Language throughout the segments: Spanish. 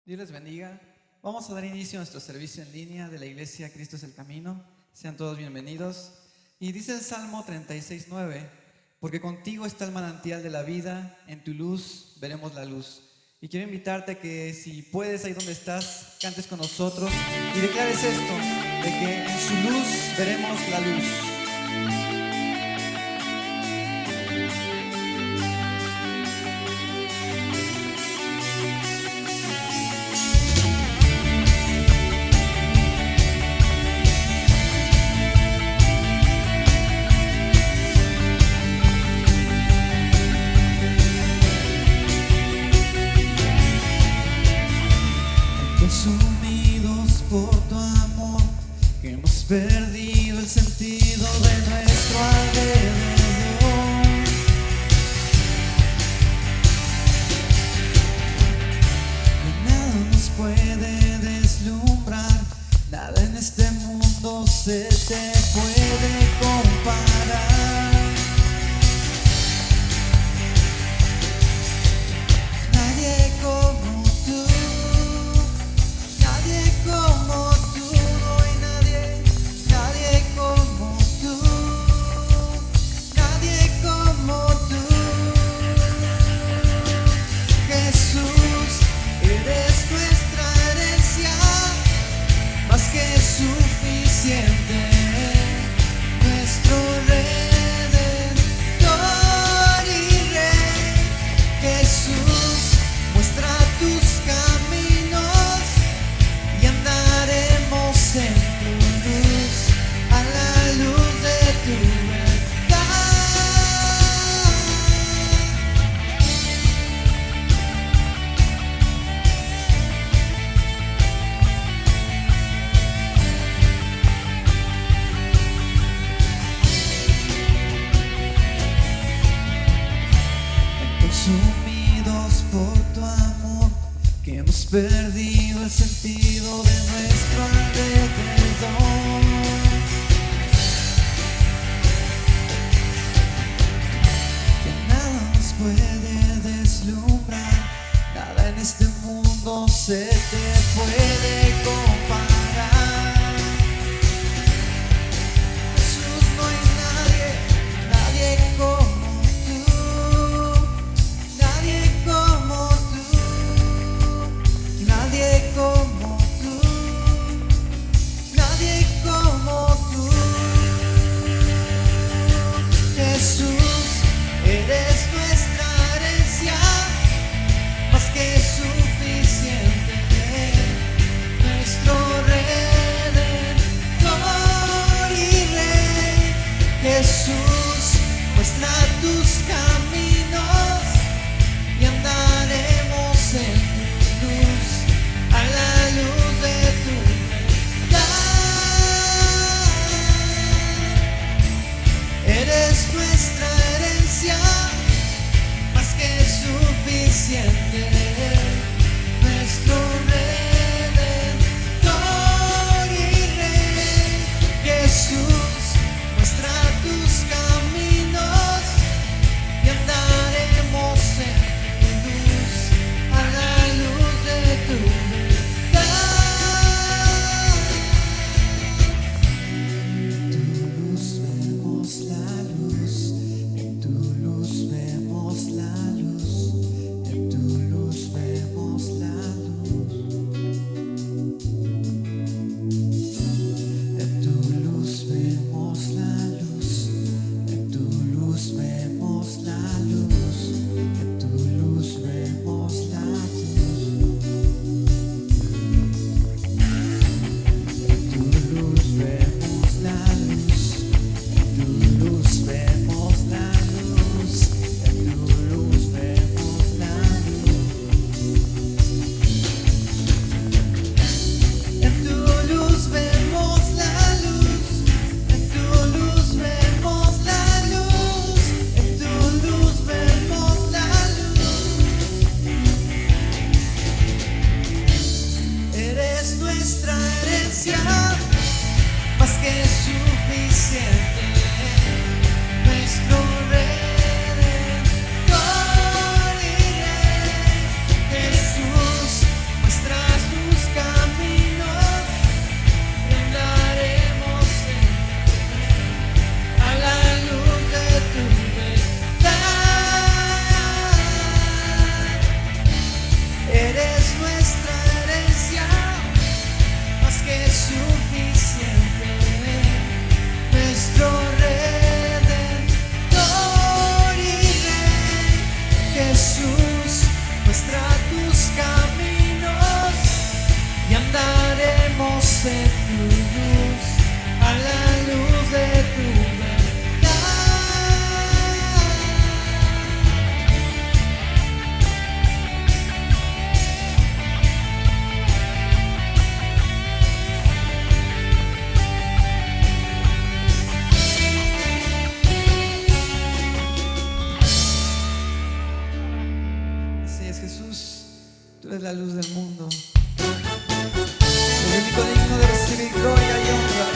Dios les bendiga. Vamos a dar inicio a nuestro servicio en línea de la Iglesia Cristo es el Camino. Sean todos bienvenidos. Y dice el Salmo 36:9: porque contigo está el manantial de la vida, en tu luz veremos la luz. Y quiero invitarte a que, si puedes, ahí donde estás, cantes con nosotros y declares esto, de que en su luz veremos la luz. Consumidos por tu amor, que hemos perdido el sentido de nuestro alrededor. Y nada nos puede deslumbrar, nada en este mundo se te puede comparar. Nadie como tú. Nadie como tú, no hay nadie como tú, nadie como tú. Jesús, eres nuestra herencia, más que suficiente, nuestro Redentor y Rey. Jesús, muestra tus caminos y andaremos en tu luz, a la luz de tu verdad. Consumidos por tu amor, que hemos perdido el sentido de nuestro alrededor. Que nada nos puede deslumbrar, nada en este mundo se te puede comparar. Jesús, no hay nadie como tú, nadie como tú, nadie como tú, nadie como tú. Jesús, eres nuestra herencia, más que suficiente, nuestro Redentor y Rey. Jesús, muestra tus caminos y andaremos en tu luz, a la luz de tu verdad. Eres nuestra herencia, más que suficiente, nuestro Redentor y Rey. Jesús, muestra tus caminos y andaremos en tu luz, a la luz de tu verdad. En tu luz vemos la luz, en tu luz vemos la luz, en tu luz vemos la luz, en tu luz vemos la luz, en tu luz vemos la luz, en tu luz vemos la luz, en tu luz vemos la luz, en tu luz vemos la luz, en tu luz vemos la luz, en tu luz vemos la luz, en tu luz vemos la luz. Eres nuestra herencia, más que suficiente, nuestro Redentor y Rey. Jesús, muestra eres la luz del mundo. El único digno de recibir gloria y honra.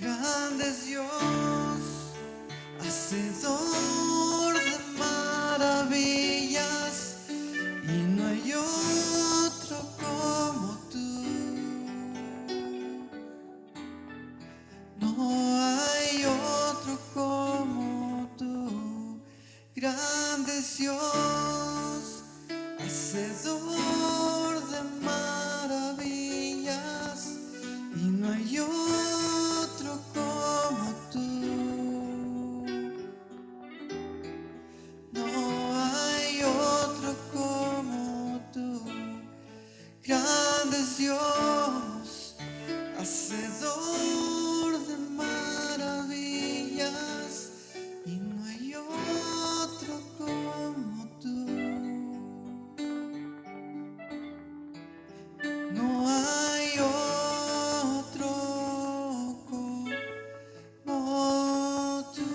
Grande es Dios, hacedor de maravillas, y no hay otro como tú. Grande es Dios, hacedor de maravillas, y no hay otro como tú. No hay otro como tú. Grande es Dios, hacedor de maravillas, y no hay otro como tú. No hay otro como tú.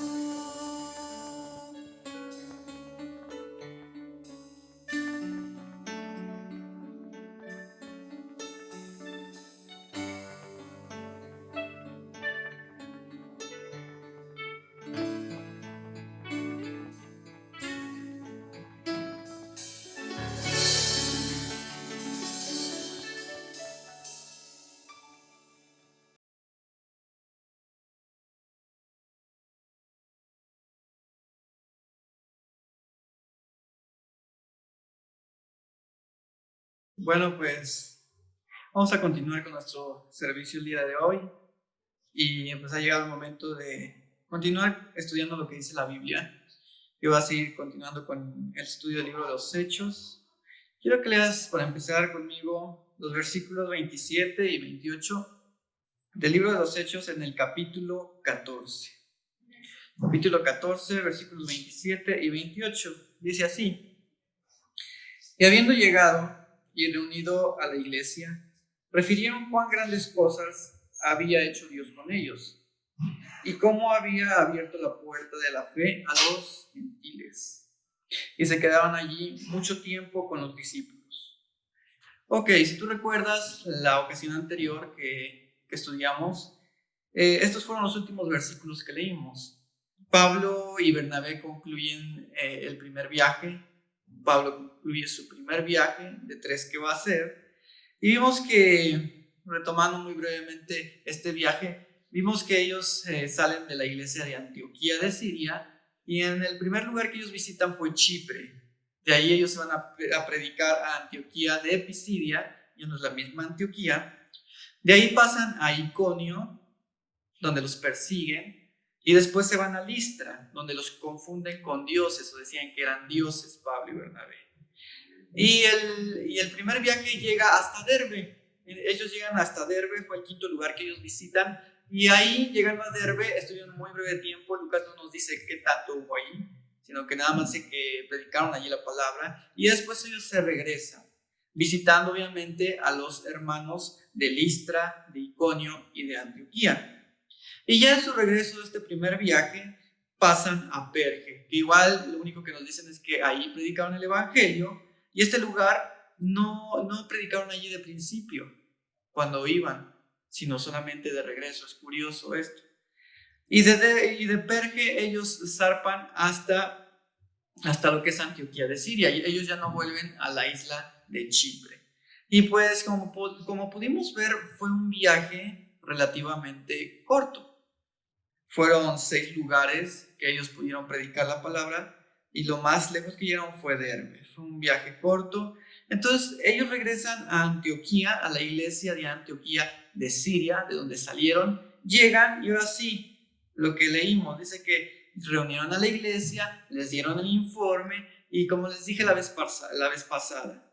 Bueno, pues vamos a continuar con nuestro servicio el día de hoy y pues ha llegado el momento de continuar estudiando lo que dice la Biblia. Yo voy a seguir continuando con el estudio del libro de los Hechos. Quiero que leas para empezar conmigo los versículos 27 y 28 del libro de los Hechos en el capítulo 14. Capítulo 14, versículos 27 y 28. Dice así: y habiendo llegado y reunido a la iglesia, refirieron cuán grandes cosas había hecho Dios con ellos, y cómo había abierto la puerta de la fe a los gentiles. Y se quedaban allí mucho tiempo con los discípulos. Ok, si tú recuerdas la ocasión anterior que estudiamos, estos fueron los últimos versículos que leímos. Pablo y Bernabé concluyen el primer viaje. Pablo concluye su primer viaje de 3 que va a hacer. Y vimos que, retomando muy brevemente este viaje, vimos que ellos salen de la iglesia de Antioquía de Siria, y en el primer lugar que ellos visitan fue Chipre. De ahí ellos se van a predicar a Antioquía de Pisidia, ya no es la misma Antioquía. De ahí pasan a Iconio, donde los persiguen, y después se van a Listra, donde los confunden con dioses, o decían que eran dioses Pablo y Bernabé. Y el primer viaje llega hasta Derbe. Ellos llegan hasta Derbe, fue el quinto lugar que ellos visitan, y ahí llegando a Derbe estuvieron muy breve tiempo. Lucas no nos dice qué tanto hubo ahí, sino que nada más dice que predicaron allí la palabra, y después ellos se regresan, visitando obviamente a los hermanos de Listra, de Iconio y de Antioquía. Y ya en su regreso de este primer viaje pasan a Perge, que igual lo único que nos dicen es que ahí predicaron el evangelio, y este lugar no predicaron allí de principio cuando iban, sino solamente de regreso. Es curioso esto. Y de Perge ellos zarpan hasta lo que es Antioquía de Siria, y ellos ya no vuelven a la isla de Chipre. Y pues como pudimos ver, fue un viaje relativamente corto. Fueron 6 lugares que ellos pudieron predicar la palabra, y lo más lejos que llegaron fue Derbe. Fue un viaje corto. Entonces ellos regresan a Antioquía, a la iglesia de Antioquía de Siria, de donde salieron. Llegan y ahora sí, lo que leímos, dice que reunieron a la iglesia, les dieron el informe, y como les dije la vez pasada,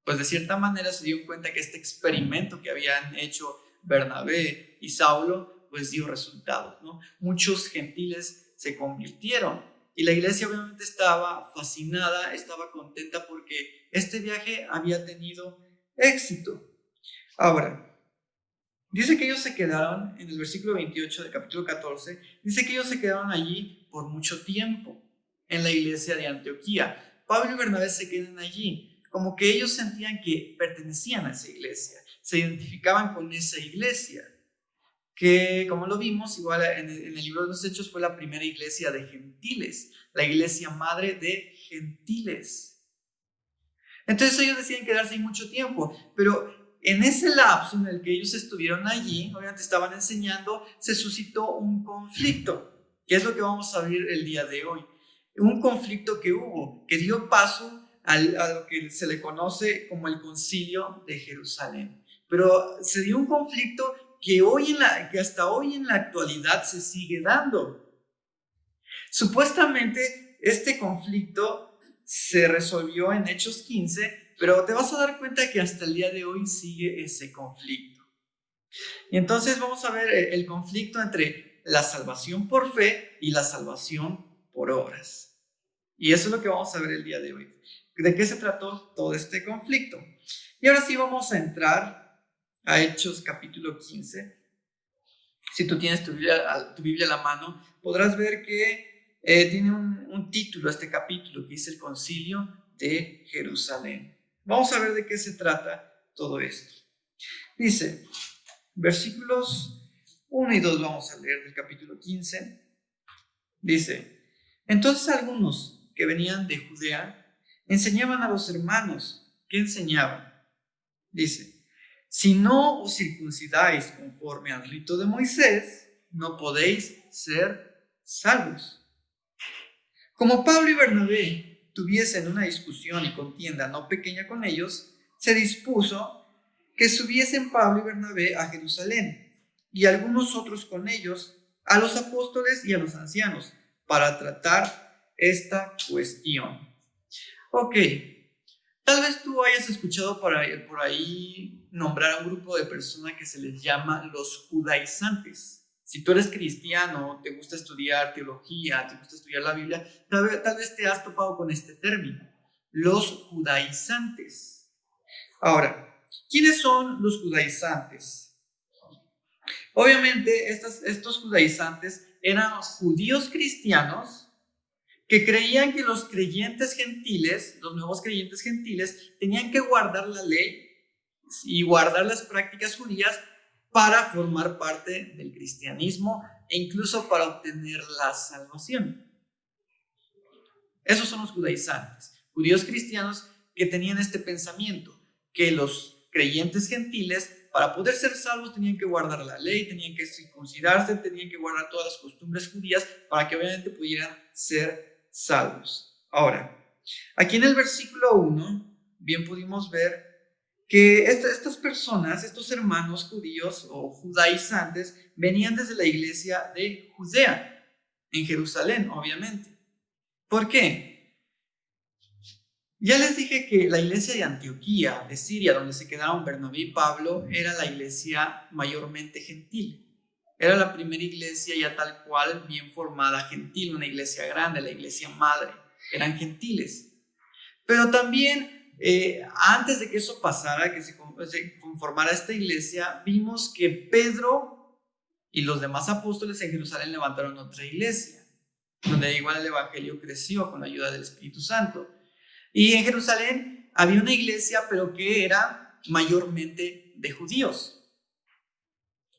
pues de cierta manera se dieron cuenta que este experimento que habían hecho Bernabé y Saulo pues dio resultados, ¿no? Muchos gentiles se convirtieron, y la iglesia obviamente estaba fascinada, estaba contenta porque este viaje había tenido éxito. Ahora, dice que ellos se quedaron, en el versículo 28 del capítulo 14, dice que ellos se quedaron allí por mucho tiempo, en la iglesia de Antioquía. Pablo y Bernabé se quedan allí, como que ellos sentían que pertenecían a esa iglesia, se identificaban con esa iglesia, que como lo vimos, igual en el libro de los Hechos, fue la primera iglesia de gentiles, la iglesia madre de gentiles. Entonces ellos decían quedarse ahí mucho tiempo, pero en ese lapso en el que ellos estuvieron allí, obviamente estaban enseñando, se suscitó un conflicto, que es lo que vamos a ver el día de hoy. un conflicto que hubo, que dio paso a lo que se le conoce como el Concilio de Jerusalén. Pero se dio un conflicto que hasta hoy en la actualidad se sigue dando. Supuestamente este conflicto se resolvió en Hechos 15, pero te vas a dar cuenta que hasta el día de hoy sigue ese conflicto. Y entonces vamos a ver el conflicto entre la salvación por fe y la salvación por obras. Y eso es lo que vamos a ver el día de hoy. ¿De qué se trató todo este conflicto? Y ahora sí vamos a entrar a Hechos capítulo 15. Si tú tienes tu Biblia a la mano, podrás ver que tiene un título este capítulo que dice el Concilio de Jerusalén. Vamos a ver de qué se trata todo esto. Dice, versículos 1 y 2 vamos a leer del capítulo 15. Dice, entonces algunos que venían de Judea enseñaban a los hermanos. ¿Qué enseñaban? Dice, si no os circuncidáis conforme al rito de Moisés, no podéis ser salvos. Como Pablo y Bernabé tuviesen una discusión y contienda no pequeña con ellos, se dispuso que subiesen Pablo y Bernabé a Jerusalén, y algunos otros con ellos, a los apóstoles y a los ancianos, para tratar esta cuestión. Ok, tal vez tú hayas escuchado por ahí nombrar a un grupo de personas que se les llama los judaizantes. Si tú eres cristiano, te gusta estudiar teología, te gusta estudiar la Biblia, tal vez te has topado con este término, los judaizantes. Ahora, ¿quiénes son los judaizantes? Obviamente, estos judaizantes eran judíos cristianos que creían que los creyentes gentiles, los nuevos creyentes gentiles, tenían que guardar la ley y guardar las prácticas judías para formar parte del cristianismo e incluso para obtener la salvación. Esos son los judaizantes, judíos cristianos que tenían este pensamiento, que los creyentes gentiles, para poder ser salvos, tenían que guardar la ley, tenían que circuncidarse, tenían que guardar todas las costumbres judías para que obviamente pudieran ser salvos. Ahora, aquí en el versículo 1, bien pudimos ver que estas personas, estos hermanos judíos o judaizantes, venían desde la iglesia de Judea, en Jerusalén, obviamente. ¿Por qué? Ya les dije que la iglesia de Antioquía, de Siria, donde se quedaron Bernabé y Pablo, era la iglesia mayormente gentil. Era la primera iglesia ya tal cual, bien formada, gentil, una iglesia grande, la iglesia madre. Eran gentiles. Pero también, antes de que eso pasara, que se conformara esta iglesia, vimos que Pedro y los demás apóstoles en Jerusalén levantaron otra iglesia, donde igual el evangelio creció con la ayuda del Espíritu Santo. Y en Jerusalén había una iglesia, pero que era mayormente de judíos.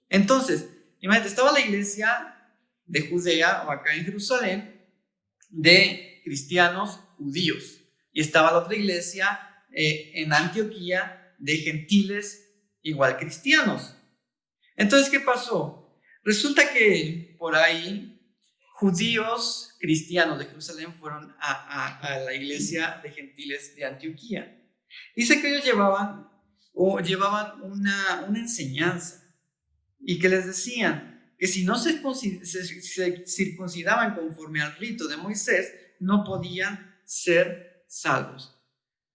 Entonces, imagínate, estaba la iglesia de Judea, o acá en Jerusalén, de cristianos judíos. Y estaba la otra iglesia en Antioquía de gentiles igual cristianos. Entonces, ¿qué pasó? Resulta que por ahí judíos cristianos de Jerusalén fueron a la iglesia de gentiles de Antioquía. Dice que ellos llevaban una enseñanza y que les decían que si no se circuncidaban conforme al rito de Moisés, no podían ser salvos.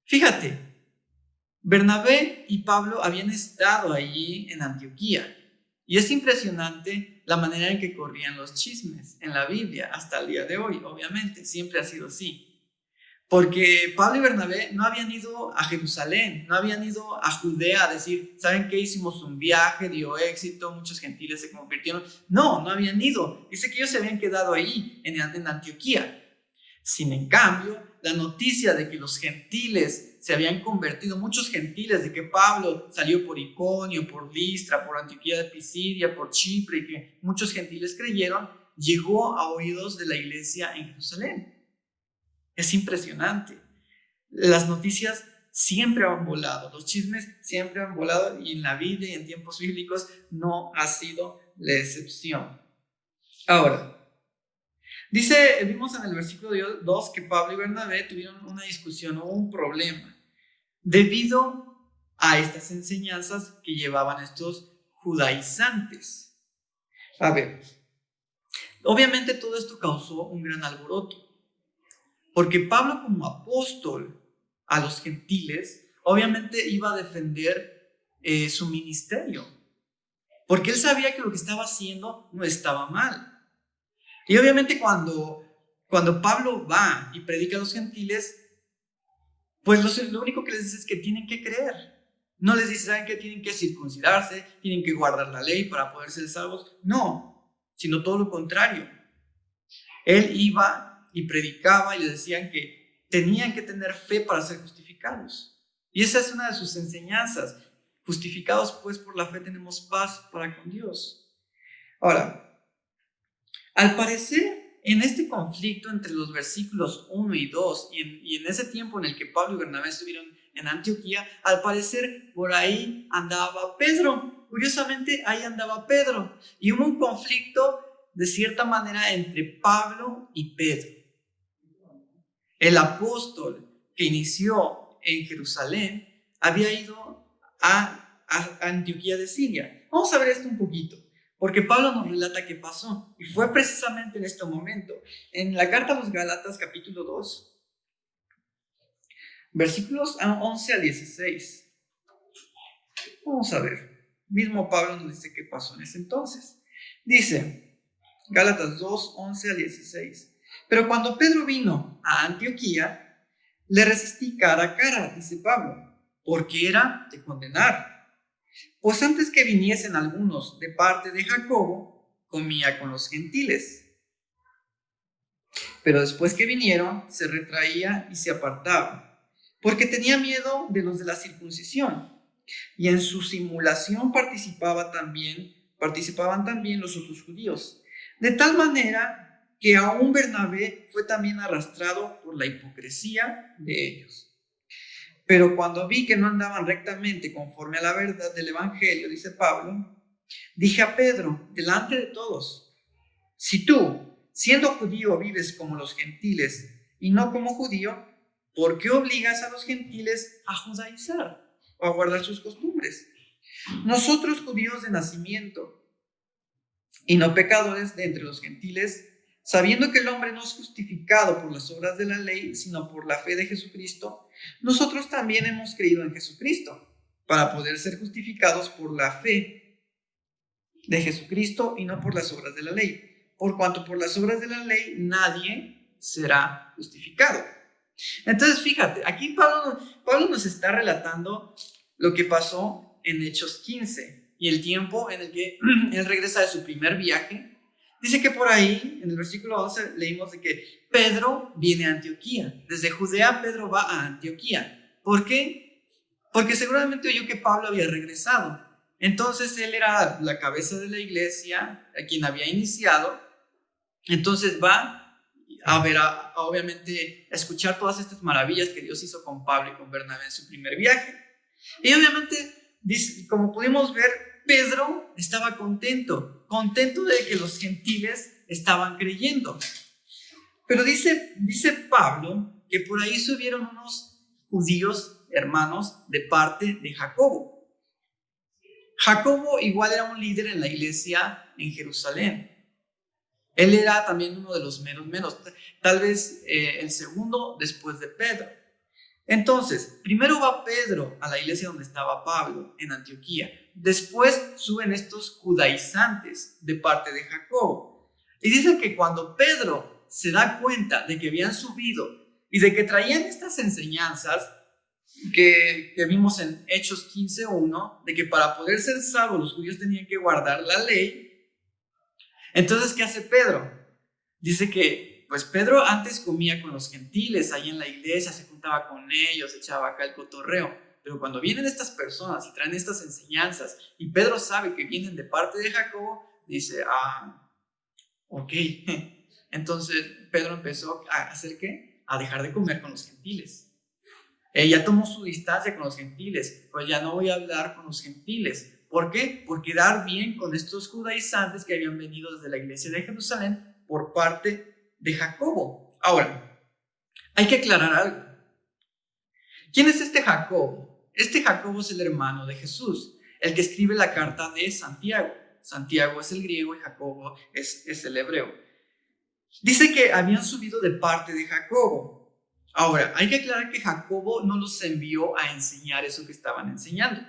Fíjate, Bernabé y Pablo habían estado allí en Antioquía y es impresionante la manera en que corrían los chismes en la Biblia hasta el día de hoy, obviamente, siempre ha sido así. Porque Pablo y Bernabé no habían ido a Jerusalén, no habían ido a Judea a decir, ¿saben qué? Hicimos un viaje, dio éxito, muchos gentiles se convirtieron. No habían ido. Dice que ellos se habían quedado ahí, en Antioquía. Sin en cambio, la noticia de que los gentiles se habían convertido, muchos gentiles, de que Pablo salió por Iconio, por Listra, por Antioquía de Pisidia, por Chipre, y que muchos gentiles creyeron, llegó a oídos de la iglesia en Jerusalén. Es impresionante. Las noticias siempre han volado, los chismes siempre han volado y en la Biblia y en tiempos bíblicos no ha sido la excepción. Ahora, Vimos en el versículo 2 que Pablo y Bernabé tuvieron una discusión o un problema debido a estas enseñanzas que llevaban estos judaizantes. A ver, obviamente todo esto causó un gran alboroto, porque Pablo como apóstol a los gentiles, obviamente iba a defender su ministerio, porque él sabía que lo que estaba haciendo no estaba mal. Y obviamente cuando Pablo va y predica a los gentiles, pues lo único que les dice es que tienen que creer. No les dice, ¿saben qué? Tienen que circuncidarse, tienen que guardar la ley para poder ser salvos. No, sino todo lo contrario. Él iba y predicaba y les decían que tenían que tener fe para ser justificados. Y esa es una de sus enseñanzas. Justificados pues por la fe tenemos paz para con Dios. Ahora, al parecer, en este conflicto entre los versículos 1 y 2, y en ese tiempo en el que Pablo y Bernabé estuvieron en Antioquía, al parecer por ahí andaba Pedro. Curiosamente, ahí andaba Pedro. Y hubo un conflicto de cierta manera entre Pablo y Pedro. El apóstol que inició en Jerusalén había ido a Antioquía de Siria. Vamos a ver esto un poquito, porque Pablo nos relata qué pasó. Y fue precisamente en este momento, en la carta a los Gálatas capítulo 2, versículos 11 al 16. Vamos a ver. Mismo Pablo nos dice qué pasó en ese entonces. Dice, Gálatas 2, 11 al 16. Pero cuando Pedro vino a Antioquía, le resistí cara a cara, dice Pablo, porque era de condenar. Pues antes que viniesen algunos de parte de Jacobo, comía con los gentiles. Pero después que vinieron, se retraía y se apartaba, porque tenía miedo de los de la circuncisión. Y en su simulación participaban también los otros judíos. De tal manera que aún Bernabé fue también arrastrado por la hipocresía de ellos. Pero cuando vi que no andaban rectamente conforme a la verdad del evangelio, dice Pablo, dije a Pedro, delante de todos, si tú, siendo judío, vives como los gentiles y no como judío, ¿por qué obligas a los gentiles a judaizar o a guardar sus costumbres? Nosotros, judíos de nacimiento y no pecadores de entre los gentiles, sabiendo que el hombre no es justificado por las obras de la ley, sino por la fe de Jesucristo, nosotros también hemos creído en Jesucristo, para poder ser justificados por la fe de Jesucristo y no por las obras de la ley, por cuanto por las obras de la ley nadie será justificado. Entonces, fíjate, aquí Pablo nos está relatando lo que pasó en Hechos 15 y el tiempo en el que él regresa de su primer viaje. Dice que por ahí, en el versículo 11, leímos de que Pedro viene a Antioquía. Desde Judea, Pedro va a Antioquía. ¿Por qué? Porque seguramente oyó que Pablo había regresado. Entonces, él era la cabeza de la iglesia, a quien había iniciado. Entonces va a ver, obviamente, a escuchar todas estas maravillas que Dios hizo con Pablo y con Bernabé en su primer viaje. Y obviamente, como pudimos ver, Pedro estaba contento de que los gentiles estaban creyendo. Pero dice Pablo que por ahí subieron unos judíos hermanos de parte de Jacobo. Jacobo igual era un líder en la iglesia en Jerusalén. Él era también uno de los menos, tal vez el segundo después de Pedro. Entonces, primero va Pedro a la iglesia donde estaba Pablo, en Antioquía. Después suben estos judaizantes de parte de Jacobo. Y dice que cuando Pedro se da cuenta de que habían subido y de que traían estas enseñanzas que vimos en Hechos 15:1, de que para poder ser salvos los judíos tenían que guardar la ley. Entonces, ¿qué hace Pedro? Dice que, pues Pedro antes comía con los gentiles, ahí en la iglesia, se juntaba con ellos, echaba acá el cotorreo. Pero cuando vienen estas personas y traen estas enseñanzas, y Pedro sabe que vienen de parte de Jacobo, dice, ok. Entonces, Pedro empezó a hacer ¿qué? A dejar de comer con los gentiles. Ya tomó su distancia con los gentiles, pues ya no voy a hablar con los gentiles. ¿Por qué? Por quedar bien con estos judaizantes que habían venido desde la iglesia de Jerusalén por parte de Jacobo. Ahora, hay que aclarar algo. ¿Quién es este Jacobo? Este Jacobo es el hermano de Jesús, el que escribe la carta de Santiago. Santiago es el griego y Jacobo es el hebreo. Dice que habían subido de parte de Jacobo. Ahora, hay que aclarar que Jacobo no los envió a enseñar eso que estaban enseñando.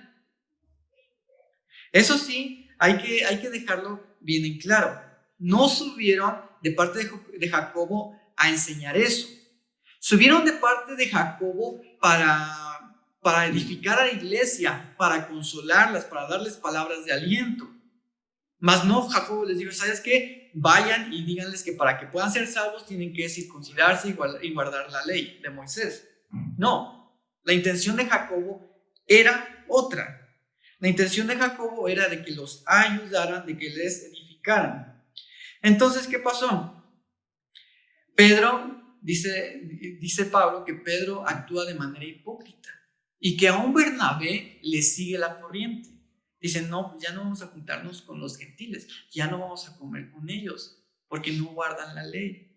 Eso sí, hay que dejarlo bien en claro. No subieron de parte de Jacobo a enseñar eso. Subieron de parte de Jacobo para edificar a la iglesia, para consolarlas, para darles palabras de aliento. Mas no, Jacobo les dijo, ¿sabes qué? Vayan y díganles que para que puedan ser salvos tienen que circuncidarse y guardar la ley de Moisés. No, la intención de Jacobo era otra. La intención de Jacobo era de que los ayudaran, de que les edificaran. Entonces, ¿qué pasó? Pedro, dice Pablo, que Pedro actúa de manera hipócrita y que aún Bernabé le sigue la corriente. Dicen, no, pues ya no vamos a juntarnos con los gentiles, ya no vamos a comer con ellos, porque no guardan la ley.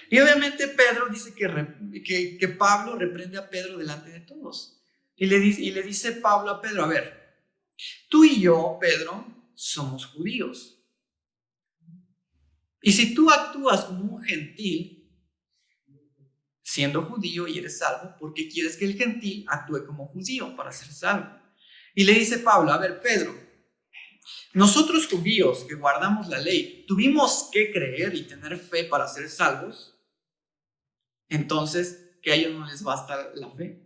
Y obviamente Pedro dice que Pablo reprende a Pedro delante de todos. Y le dice Pablo a Pedro, a ver, tú y yo, Pedro, somos judíos. Y si tú actúas como un gentil, siendo judío y eres salvo, ¿por qué quieres que el gentil actúe como judío para ser salvo? Y le dice Pablo, a ver, Pedro, nosotros judíos que guardamos la ley, tuvimos que creer y tener fe para ser salvos. Entonces, que a ellos no les basta la fe.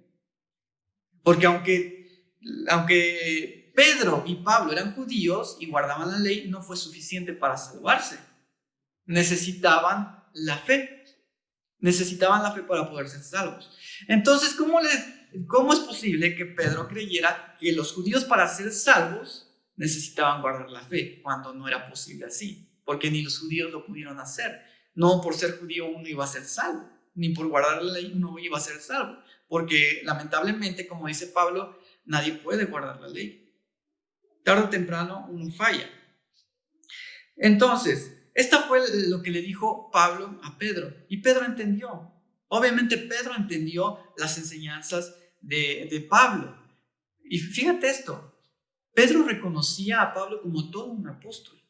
Porque aunque Pedro y Pablo eran judíos y guardaban la ley, no fue suficiente para salvarse. Necesitaban la fe. Necesitaban la fe para poder ser salvos. Entonces, ¿cómo es posible que Pedro creyera que los judíos para ser salvos necesitaban guardar la fe cuando no era posible así? Porque ni los judíos lo pudieron hacer. No por ser judío uno iba a ser salvo, ni por guardar la ley uno iba a ser salvo. Porque lamentablemente, como dice Pablo, nadie puede guardar la ley. Tarde o temprano uno falla. Entonces, esto fue lo que le dijo Pablo a Pedro. Y Pedro entendió. Obviamente Pedro entendió las enseñanzas de Pablo. Y fíjate esto. Pedro reconocía a Pablo como todo un apóstol.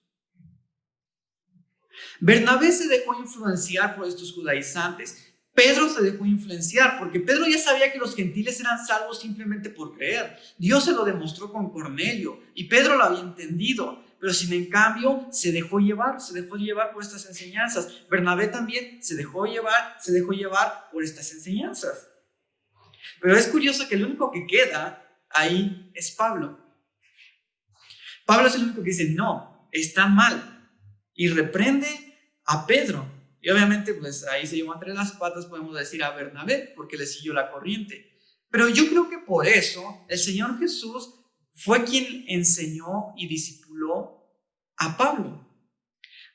Bernabé se dejó influenciar por estos judaizantes. Pedro se dejó influenciar porque Pedro ya sabía que los gentiles eran salvos simplemente por creer. Dios se lo demostró con Cornelio y Pedro lo había entendido. Pero sin en cambio se dejó llevar por estas enseñanzas. Bernabé también se dejó llevar por estas enseñanzas. Pero es curioso que el único que queda ahí es Pablo. Pablo es el único que dice, no, está mal. Y reprende a Pedro. Y obviamente pues ahí se llevó entre las patas, podemos decir, a Bernabé, porque le siguió la corriente. Pero yo creo que por eso el Señor Jesús fue quien enseñó y discipuló a Pablo.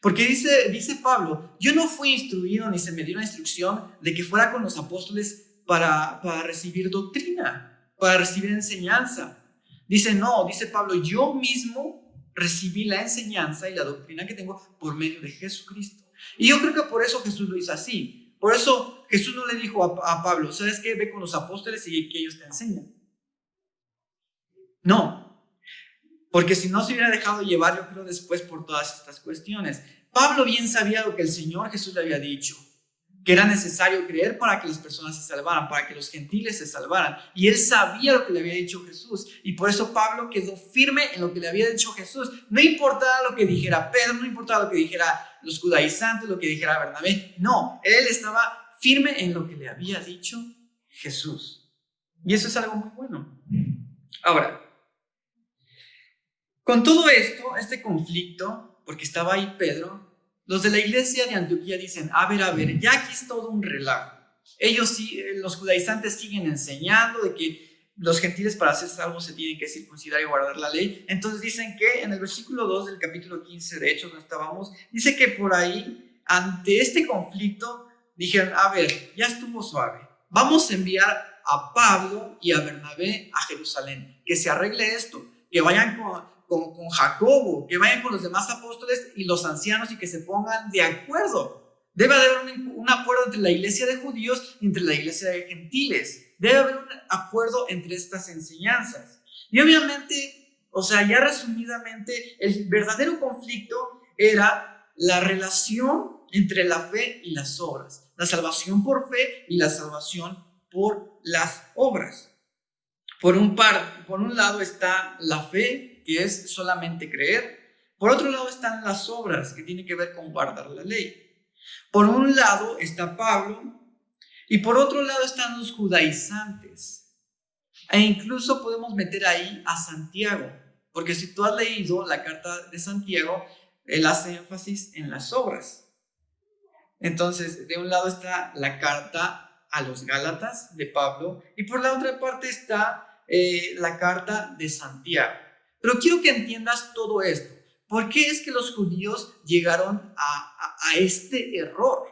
Porque dice Pablo, yo no fui instruido ni se me dio la instrucción de que fuera con los apóstoles para recibir doctrina, para recibir enseñanza. Dice Pablo, yo mismo recibí la enseñanza y la doctrina que tengo por medio de Jesucristo. Y yo creo que por eso Jesús lo hizo así. Por eso Jesús no le dijo a Pablo, ¿sabes qué? Ve con los apóstoles y que ellos te enseñan. No, porque si no se hubiera dejado llevar, yo creo, después por todas estas cuestiones. Pablo bien sabía lo que el Señor Jesús le había dicho, que era necesario creer para que las personas se salvaran, para que los gentiles se salvaran. Y él sabía lo que le había dicho Jesús. Y por eso Pablo quedó firme en lo que le había dicho Jesús. No importaba lo que dijera Pedro, no importaba lo que dijera los judaizantes, lo que dijera Bernabé. No, él estaba firme en lo que le había dicho Jesús. Y eso es algo muy bueno. Ahora, con todo esto, este conflicto, porque estaba ahí Pedro, los de la iglesia de Antioquía dicen, a ver, ya aquí es todo un relajo. Ellos sí, los judaizantes siguen enseñando de que los gentiles para ser salvos se tienen que circuncidar y guardar la ley. Entonces dicen que en el versículo 2 del capítulo 15, de hecho, no estábamos, dice que por ahí, ante este conflicto, dijeron, a ver, ya estuvo suave. Vamos a enviar a Pablo y a Bernabé a Jerusalén, que se arregle esto, que vayan con Jacobo, que vayan con los demás apóstoles y los ancianos y que se pongan de acuerdo. Debe haber un acuerdo entre la iglesia de judíos y entre la iglesia de gentiles. Debe haber un acuerdo entre estas enseñanzas. Y obviamente, o sea, ya resumidamente, el verdadero conflicto era la relación entre la fe y las obras. La salvación por fe y la salvación por las obras. Por un lado está la fe, que es solamente creer. Por otro lado están las obras, que tienen que ver con guardar la ley. Por un lado está Pablo y por otro lado están los judaizantes. E incluso podemos meter ahí a Santiago, porque si tú has leído la carta de Santiago, él hace énfasis en las obras. Entonces, de un lado está la carta a los Gálatas de Pablo y por la otra parte está la carta de Santiago. Pero quiero que entiendas todo esto. ¿Por qué es que los judíos llegaron a este error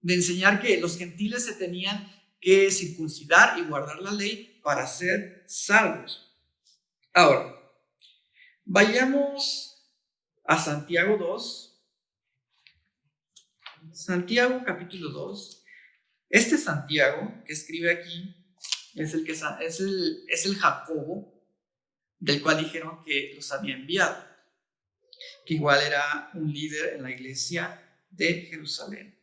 de enseñar que los gentiles se tenían que circuncidar y guardar la ley para ser salvos? Ahora, vayamos a Santiago 2. Santiago capítulo 2. Este Santiago que escribe aquí es el Jacobo del cual dijeron que los había enviado, que igual era un líder en la iglesia de Jerusalén.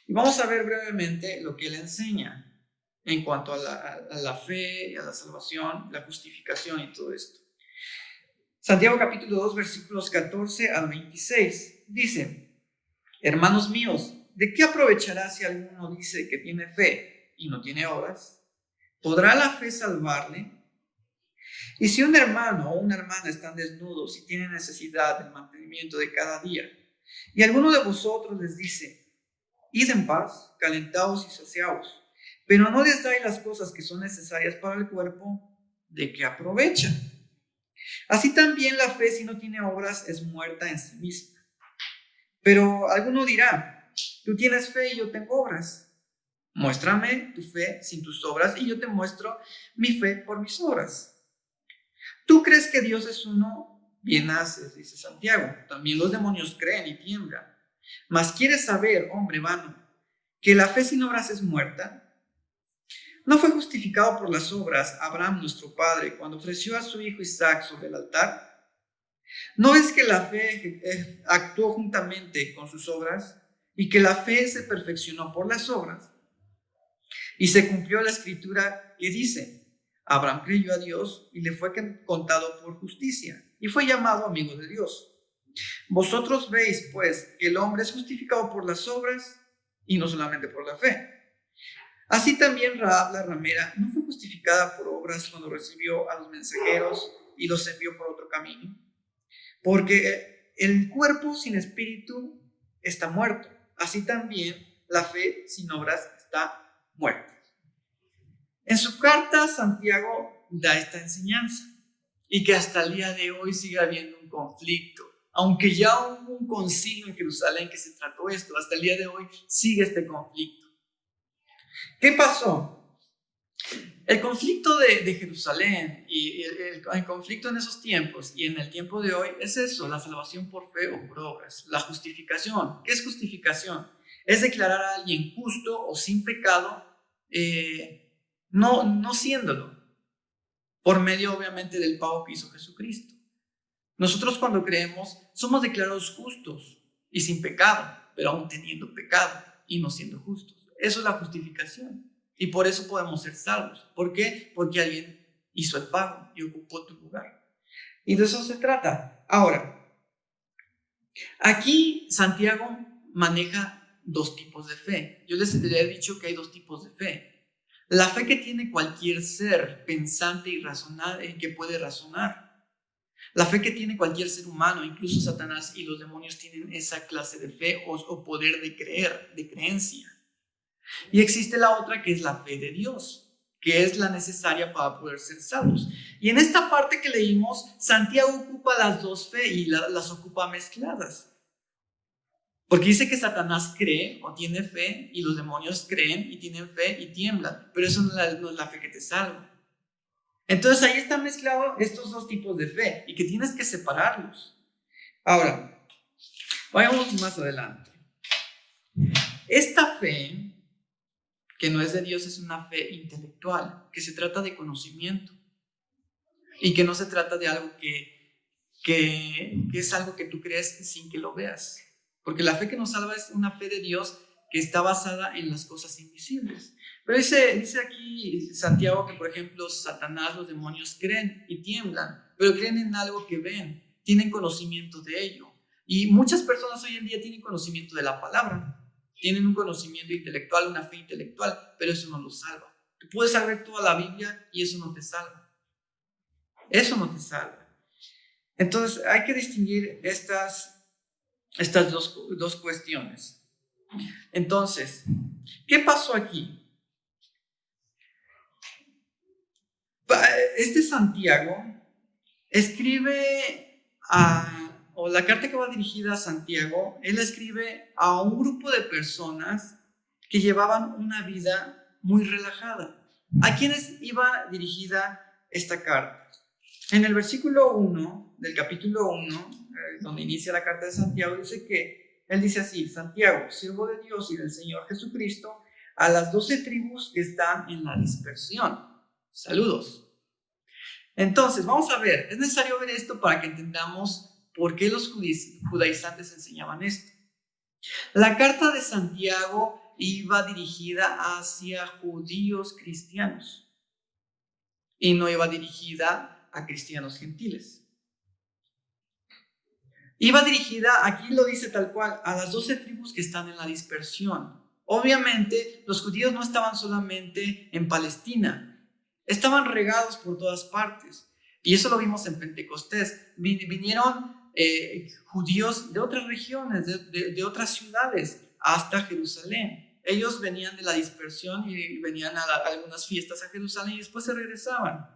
Y vamos a ver brevemente lo que él enseña en cuanto a la fe, a la salvación, la justificación y todo esto. Santiago capítulo 2, versículos 14 al 26, dice: hermanos míos, ¿de qué aprovechará si alguno dice que tiene fe y no tiene obras? ¿Podrá la fe salvarle? Y si un hermano o una hermana están desnudos y tienen necesidad del mantenimiento de cada día, y alguno de vosotros les dice: id en paz, calentaos y saciaos, pero no les dais las cosas que son necesarias para el cuerpo, ¿de qué aprovecha? Así también la fe, si no tiene obras, es muerta en sí misma. Pero alguno dirá: tú tienes fe y yo tengo obras. Muéstrame tu fe sin tus obras y yo te muestro mi fe por mis obras. ¿Tú crees que Dios es uno? Bien haces, dice Santiago. También los demonios creen y tiemblan. Mas ¿quieres saber, hombre vano, que la fe sin obras es muerta? ¿No fue justificado por las obras Abraham nuestro padre cuando ofreció a su hijo Isaac sobre el altar? ¿No es que la fe actuó juntamente con sus obras y que la fe se perfeccionó por las obras? Y se cumplió la escritura que dice: Abraham creyó a Dios y le fue contado por justicia y fue llamado amigo de Dios. Vosotros veis, pues, que el hombre es justificado por las obras y no solamente por la fe. Así también Rahab la ramera no fue justificada por obras cuando recibió a los mensajeros y los envió por otro camino, porque el cuerpo sin espíritu está muerto. Así también la fe sin obras está muerta. En su carta, Santiago da esta enseñanza y que hasta el día de hoy sigue habiendo un conflicto. Aunque ya hubo un concilio en Jerusalén que se trató esto, hasta el día de hoy sigue este conflicto. ¿Qué pasó? El conflicto de Jerusalén y el conflicto en esos tiempos y en el tiempo de hoy es eso: la salvación por fe o por obras, la justificación. ¿Qué es justificación? Es declarar a alguien justo o sin pecado, no siéndolo, por medio obviamente del pago que hizo Jesucristo. Nosotros cuando creemos somos declarados justos y sin pecado, pero aún teniendo pecado y no siendo justos. Eso es la justificación y por eso podemos ser salvos. ¿Por qué? Porque alguien hizo el pago y ocupó tu lugar. Y de eso se trata. Ahora, aquí Santiago maneja dos tipos de fe. Yo les he dicho que hay dos tipos de fe. La fe que tiene cualquier ser pensante y que puede razonar. La fe que tiene cualquier ser humano, incluso Satanás y los demonios tienen esa clase de fe o poder de creer, de creencia. Y existe la otra que es la fe de Dios, que es la necesaria para poder ser salvos. Y en esta parte que leímos, Santiago ocupa las dos fe y las ocupa mezcladas. Porque dice que Satanás cree o tiene fe y los demonios creen y tienen fe y tiemblan. Pero eso no es la fe que te salva. Entonces ahí están mezclados estos dos tipos de fe y que tienes que separarlos. Ahora, vayamos más adelante. Esta fe, que no es de Dios, es una fe intelectual, que se trata de conocimiento y que no se trata de algo que es algo que tú crees sin que lo veas. Porque la fe que nos salva es una fe de Dios que está basada en las cosas invisibles. Pero dice aquí Santiago que, por ejemplo, Satanás, los demonios creen y tiemblan, pero creen en algo que ven, tienen conocimiento de ello. Y muchas personas hoy en día tienen conocimiento de la palabra, tienen un conocimiento intelectual, una fe intelectual, pero eso no los salva. Tú puedes saber toda la Biblia y eso no te salva. Eso no te salva. Entonces hay que distinguir estas dos cuestiones. Entonces, ¿qué pasó aquí? Este Santiago escribe o la carta que va dirigida a Santiago, él escribe a un grupo de personas que llevaban una vida muy relajada. ¿A quiénes iba dirigida esta carta? En el versículo 1 del capítulo 1, donde inicia la carta de Santiago, dice que él dice así: Santiago, siervo de Dios y del Señor Jesucristo, a las 12 tribus que están en la dispersión. Saludos. Entonces, vamos a ver, es necesario ver esto para que entendamos por qué los judaizantes enseñaban esto. La carta de Santiago iba dirigida hacia judíos cristianos y no iba dirigida a cristianos gentiles. Iba dirigida, aquí lo dice tal cual, a las 12 tribus que están en la dispersión. Obviamente, los judíos no estaban solamente en Palestina, estaban regados por todas partes. Y eso lo vimos en Pentecostés. Vinieron judíos de otras regiones, de otras ciudades, hasta Jerusalén. Ellos venían de la dispersión y venían a algunas fiestas a Jerusalén y después se regresaban.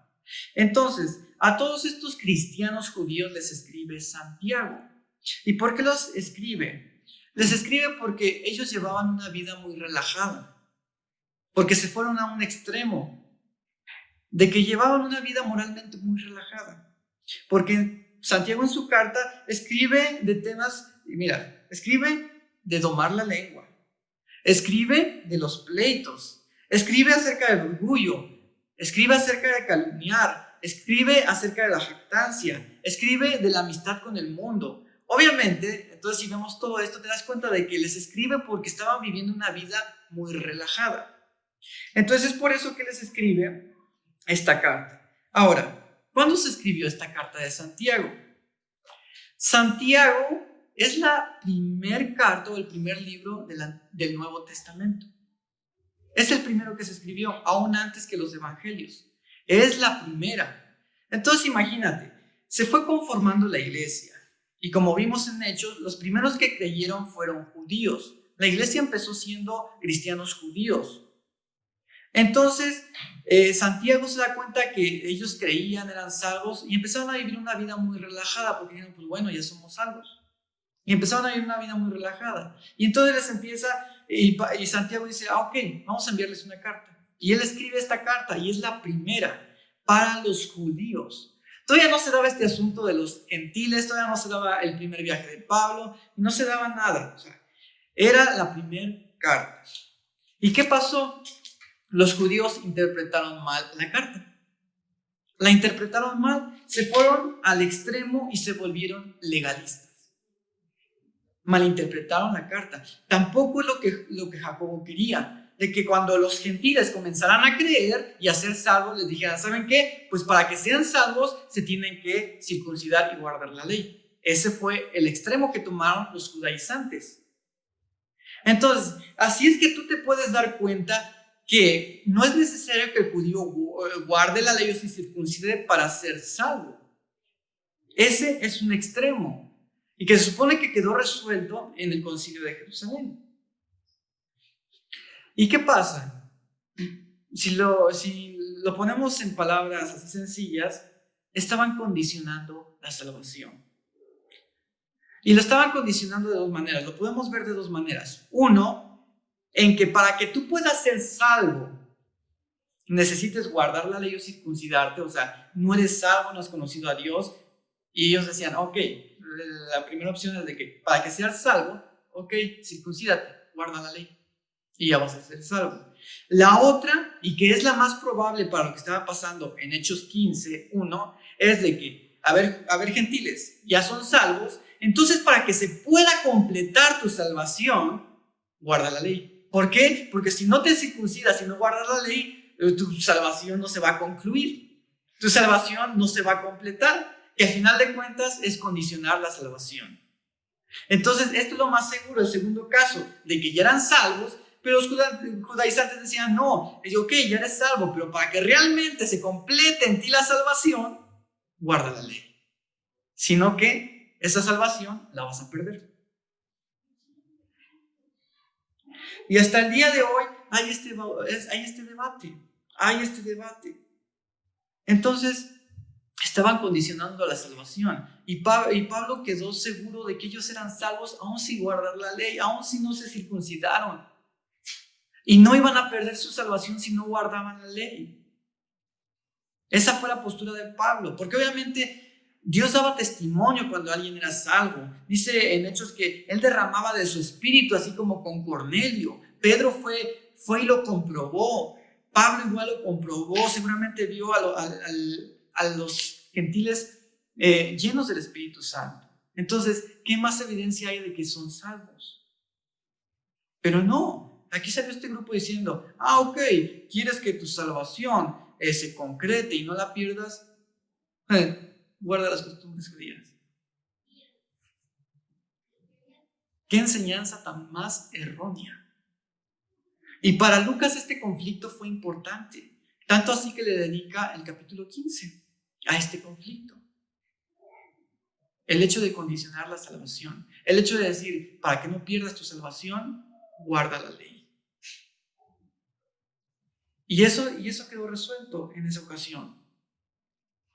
Entonces, a todos estos cristianos judíos les escribe Santiago. ¿Y por qué los escribe? Les escribe porque ellos llevaban una vida muy relajada, porque se fueron a un extremo de que llevaban una vida moralmente muy relajada. Porque Santiago en su carta escribe de temas, mira, escribe de domar la lengua, escribe de los pleitos, escribe acerca del orgullo, escribe acerca de calumniar, escribe acerca de la jactancia, escribe de la amistad con el mundo. Obviamente, entonces si vemos todo esto, te das cuenta de que les escribe porque estaban viviendo una vida muy relajada. Entonces es por eso que les escribe esta carta. Ahora, ¿cuándo se escribió esta carta de Santiago? Santiago es la primer carta o el primer libro del Nuevo Testamento. Es el primero que se escribió, aún antes que los evangelios. Es la primera. Entonces imagínate, se fue conformando la iglesia. Y como vimos en Hechos, los primeros que creyeron fueron judíos. La iglesia empezó siendo cristianos judíos. Entonces, Santiago se da cuenta que ellos creían, eran salvos y empezaron a vivir una vida muy relajada porque dijeron, pues bueno, ya somos salvos. Y empezaron a vivir una vida muy relajada. Y entonces les empieza, y Santiago dice, ok, vamos a enviarles una carta. Y él escribe esta carta y es la primera para los judíos. Todavía no se daba este asunto de los gentiles, todavía no se daba el primer viaje de Pablo, no se daba nada. O sea, era la primera carta. ¿Y qué pasó? Los judíos interpretaron mal la carta. La interpretaron mal, se fueron al extremo y se volvieron legalistas. Malinterpretaron la carta. Tampoco es lo que Jacobo quería, de que cuando los gentiles comenzaran a creer y a ser salvos, les dijeran, ¿saben qué? Pues para que sean salvos se tienen que circuncidar y guardar la ley. Ese fue el extremo que tomaron los judaizantes. Entonces, así es que tú te puedes dar cuenta que no es necesario que el judío guarde la ley o se circuncide para ser salvo. Ese es un extremo y que se supone que quedó resuelto en el Concilio de Jerusalén. ¿Y qué pasa? Si lo ponemos en palabras así sencillas, estaban condicionando la salvación. Y lo estaban condicionando de dos maneras, lo podemos ver de dos maneras. Uno, en que para que tú puedas ser salvo, necesites guardar la ley o circuncidarte, o sea, no eres salvo, no has conocido a Dios. Y ellos decían, ok, la primera opción es de que para que seas salvo, ok, circuncídate, guarda la ley y ya vas a ser salvo. La otra, y que es la más probable para lo que estaba pasando en Hechos 15:1, es de que, a ver, gentiles, ya son salvos, entonces para que se pueda completar tu salvación, guarda la ley. ¿Por qué? Porque si no te circuncidas, si no guardas la ley, tu salvación no se va a concluir, tu salvación no se va a completar, que al final de cuentas es condicionar la salvación. Entonces, esto es lo más seguro, el segundo caso, de que ya eran salvos, pero los judaizantes decían, no, ok, ya eres salvo, pero para que realmente se complete en ti la salvación, guarda la ley. Sino que esa salvación la vas a perder. Y hasta el día de hoy hay este debate. Entonces, estaban condicionando la salvación. Y Pablo quedó seguro de que ellos eran salvos aun sin guardar la ley, aun si no se circuncidaron. Y no iban a perder su salvación si no guardaban la ley. Esa fue la postura de Pablo, porque obviamente Dios daba testimonio cuando alguien era salvo. Dice en Hechos que él derramaba de su espíritu, así como con Cornelio. Pedro fue y lo comprobó. Pablo igual lo comprobó. Seguramente vio a los gentiles llenos del Espíritu Santo. Entonces, ¿qué más evidencia hay de que son salvos? Pero no, aquí salió este grupo diciendo, ok, ¿quieres que tu salvación se concrete y no la pierdas? Guarda las costumbres judías. ¿Qué enseñanza tan más errónea? Y para Lucas este conflicto fue importante, tanto así que le dedica el capítulo 15 a este conflicto. El hecho de condicionar la salvación, el hecho de decir, para que no pierdas tu salvación, guarda la ley. Y eso quedó resuelto en esa ocasión.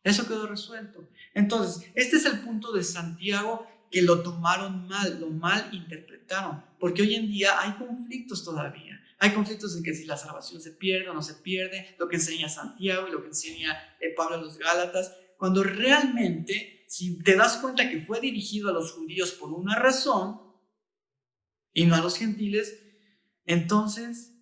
Eso quedó resuelto. Entonces, este es el punto de Santiago que lo tomaron mal, lo mal interpretaron, porque hoy en día hay conflictos todavía. Hay conflictos en que si la salvación se pierde o no se pierde, lo que enseña Santiago y lo que enseña Pablo a los Gálatas, cuando realmente, si te das cuenta que fue dirigido a los judíos por una razón y no a los gentiles, entonces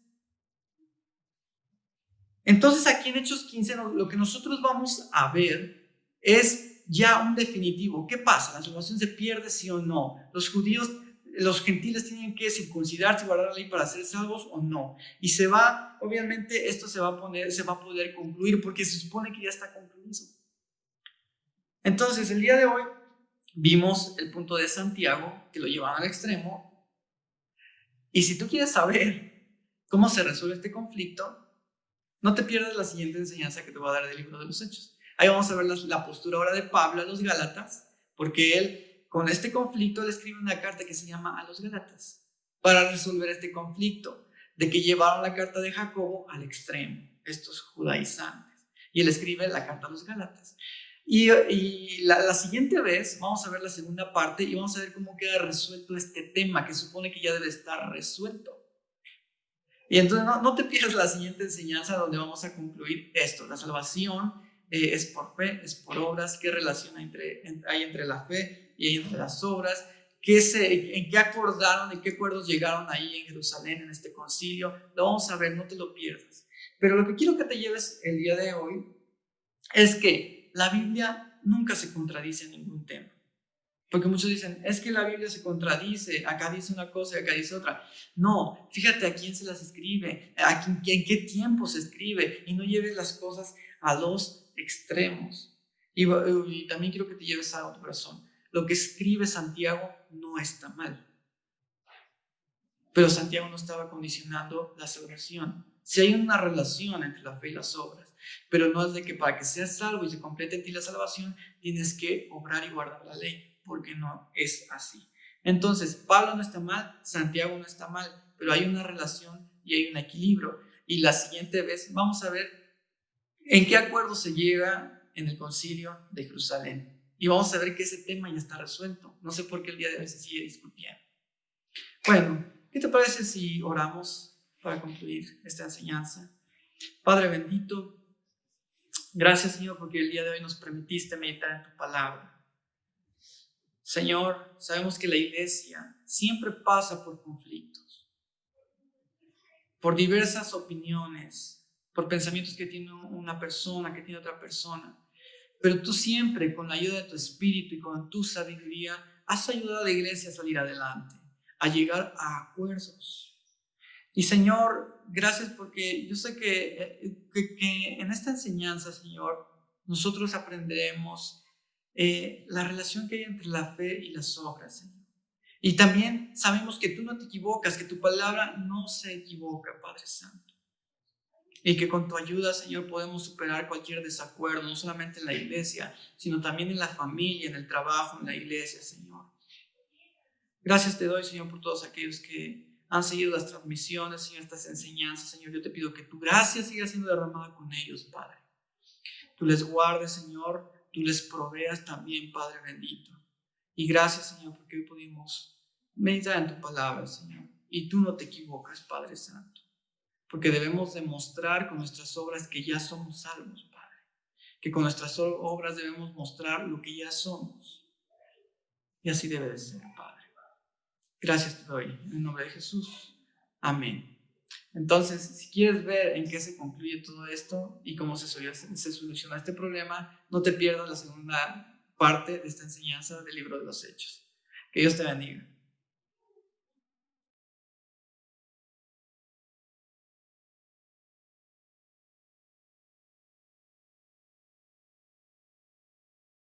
aquí en Hechos 15 lo que nosotros vamos a ver es ya un definitivo. ¿Qué pasa? ¿La salvación se pierde, sí o no? ¿Los judíos, los gentiles tienen que circuncidarse y guardar la ley para ser salvos o no? Y obviamente esto se va a poder concluir porque se supone que ya está concluido. Entonces, el día de hoy vimos el punto de Santiago, que lo llevan al extremo. Y si tú quieres saber cómo se resuelve este conflicto, no te pierdas la siguiente enseñanza que te voy a dar del libro de los Hechos. Ahí vamos a ver la postura ahora de Pablo a los Gálatas, porque él, con este conflicto, le escribe una carta que se llama a los Gálatas, para resolver este conflicto, de que llevaron la carta de Jacobo al extremo, estos judaizantes. Y él escribe la carta a los Gálatas. Y la siguiente vez vamos a ver la segunda parte y vamos a ver cómo queda resuelto este tema, que supone que ya debe estar resuelto. Y entonces no te pierdas la siguiente enseñanza donde vamos a concluir esto. La salvación es por fe, es por obras. ¿Qué relación hay entre la fe y hay entre las obras? ¿En qué acordaron, en qué acuerdos llegaron ahí en Jerusalén en este concilio? Lo vamos a ver, no te lo pierdas. Pero lo que quiero que te lleves el día de hoy es que la Biblia nunca se contradice en ningún tema. Porque muchos dicen, es que la Biblia se contradice, acá dice una cosa y acá dice otra. No, fíjate a quién se las escribe, en qué tiempo se escribe, y no lleves las cosas a los extremos. Y también quiero que te lleves a tu corazón. Lo que escribe Santiago no está mal. Pero Santiago no estaba condicionando la salvación. Si hay una relación entre la fe y las obras, pero no es de que para que seas salvo y se complete en ti la salvación, tienes que obrar y guardar la ley. Porque no es así. Entonces, Pablo no está mal, Santiago no está mal, pero hay una relación y hay un equilibrio. Y la siguiente vez vamos a ver en qué acuerdo se llega en el concilio de Jerusalén. Y vamos a ver que ese tema ya está resuelto. No sé por qué el día de hoy se sigue discutiendo. Bueno, ¿qué te parece si oramos para concluir esta enseñanza? Padre bendito, gracias, Señor, porque el día de hoy nos permitiste meditar en tu palabra. Señor, sabemos que la iglesia siempre pasa por conflictos, por diversas opiniones, por pensamientos que tiene una persona, que tiene otra persona. Pero tú siempre, con la ayuda de tu espíritu y con tu sabiduría, has ayudado a la iglesia a salir adelante, a llegar a acuerdos. Y Señor, gracias porque yo sé que en esta enseñanza, Señor, nosotros aprenderemos la relación que hay entre la fe y las obras, Señor. Y también sabemos que tú no te equivocas, que tu palabra no se equivoca, Padre Santo. Y que con tu ayuda, Señor, podemos superar cualquier desacuerdo, no solamente en la iglesia, sino también en la familia, en el trabajo, en la iglesia, Señor. Gracias te doy, Señor, por todos aquellos que han seguido las transmisiones, Señor, estas enseñanzas, Señor. Yo te pido que tu gracia siga siendo derramada con ellos, Padre. Tú les guardes, Señor, tú les proveas también, Padre bendito. Y gracias, Señor, porque hoy pudimos meditar en tu palabra, Señor. Y tú no te equivocas, Padre Santo, porque debemos demostrar con nuestras obras que ya somos salvos, Padre. Que con nuestras obras debemos mostrar lo que ya somos. Y así debe de ser, Padre. Gracias te doy, en el nombre de Jesús. Amén. Entonces, si quieres ver en qué se concluye todo esto y cómo se soluciona este problema, no te pierdas la segunda parte de esta enseñanza del libro de los Hechos. Que Dios te bendiga.